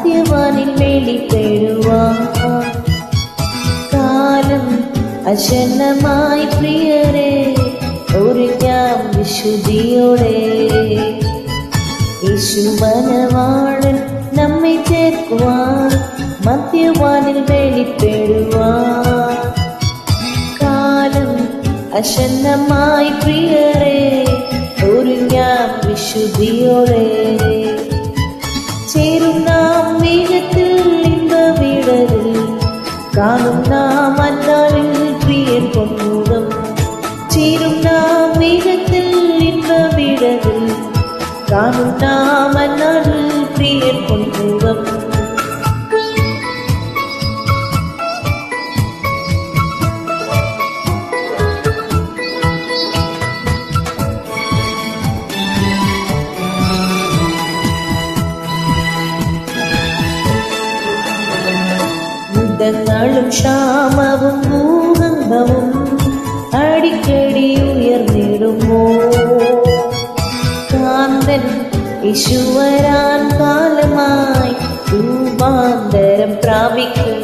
മധ്യവാനിൽ വെളിപ്പെടുവാൻ കാലം അശന്നമായി പ്രിയരെ ഒരുങ്ങാം വിശുദ്ധിയോടെ. യേശുമനവാളൻ നമ്മെ ചേർക്കുവാൻ മധ്യവാനിൽ വെളിപ്പെടുവാൻ കാലം അശന്നമായി പ്രിയരെ ഒരുങ്ങാം വിശുദ്ധിയോടെ. ചേരും നാം മേഘത്തിൽ ഇമ്പവിടലിൽ കാണും നാം അന്നാളിൽ പ്രിയൻ പൊന്മുഖം. ചേരും നാം മേഘത്തിൽ ഇമ്പവിടലിൽ കാണും നാം അന്നാളിൽ പ്രിയൻ പൊന്മുഖം. ും ക്ഷാമവും ഭൂകമ്പവും അടിക്കടി ഉയർന്നിടുമോ. കാന്തൻ യേശുവരാൻ കാലമായി രൂപാന്തരം പ്രാപിക്കും.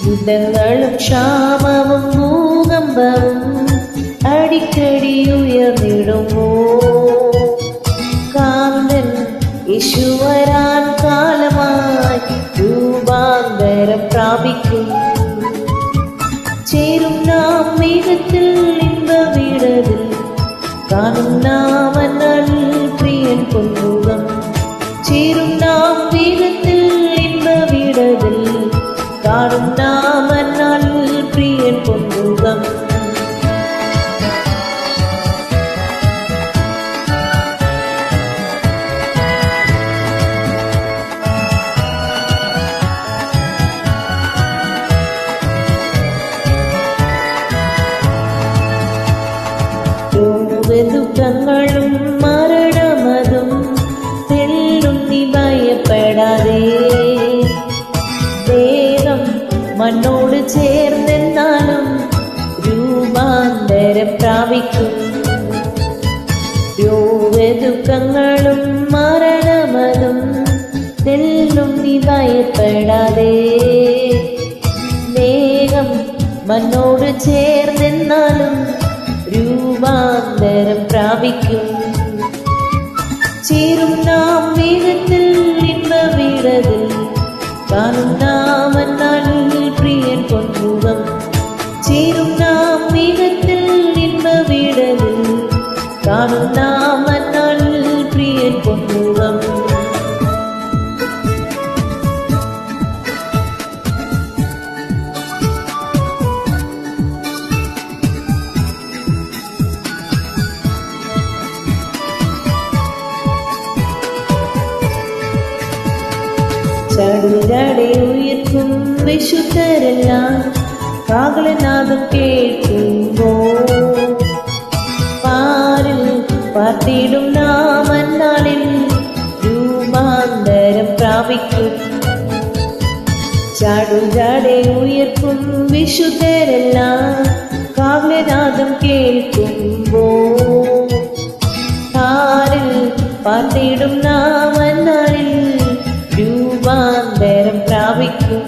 യുദ്ധങ്ങളും ക്ഷാമവും ഭൂകമ്പവും അടിക്കടി ഉയർന്നിടുമോ. കാന്തൻ യേശുവരാൻ കാലമായി രൂപാന്തരം പ്രാപിക്കും. ചേരും നാം മേഘത്തിൽ ഇമ്പവിടലിൽ കാണും നാം അന്നാളിൽ പ്രിയൻ പൊന്മുഖം. ചേരും നാം മേഘത്തിൽ ഇമ്പവിടലിൽ കാണും നാം അന്നാളിൽ പ്രിയൻ പൊന്മുഖം. ദുഃഖങ്ങളും മരണമതും തെല്ലും നീ ഭയപ്പെടാതെ. ദേഹം മണ്ണോട് ചേർന്നെന്നാലും രൂപാന്തരം പ്രാപിക്കും. ദുഃഖങ്ങളും മരണമതും തെല്ലും നീ ഭയപ്പെടാതെ. ദേഹം മണ്ണോട് ചേർന്നെന്നാലും രൂപാന്തരം പ്രാപിക്കും. ചേരും നാം മേഘത്തിൽ ഇമ്പവിടലിൽ കാണും നാം അന്നാളിൽ പ്രിയൻ പൊന്മുഖം. ചേരും നാം മേഘത്തിൽ ഇമ്പവിടലിൽ കാണും നാം അന്നാളിൽ പ്രിയൻ പൊന്മുഖം. ചടുലടെ ഉയർക്കും വിശുദ്ധരെല്ലാം കാഹളനാദം കേൾക്കുമ്പോൾ പാരിൽ പാർത്തിടും നാം അന്നാളിൽ രൂപാന്തരം പ്രാപിക്കും. ചടുലടെ ഉയർക്കും വിശുദ്ധരെല്ലാം കാഹളനാദം കേൾക്കുമ്പോൾ പാരിൽ പാർത്തിടും നാം അന്നാളിൽ രൂപാന്തരം പ്രാപിക്കും.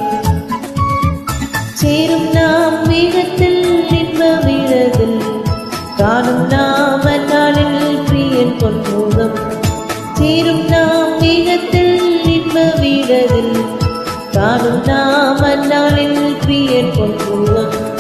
ചേരും നാം മേഘത്തിൽ ഇമ്പവിടലിൽ കാണും നാം അന്നാളിൽ പ്രിയൻ പൊന്മുഖം. ചേരും നാം മേഘത്തിൽ ഇമ്പവിടലിൽ കാണും നാം അന്നാളിൽ പ്രിയൻ പൊന്മുഖം.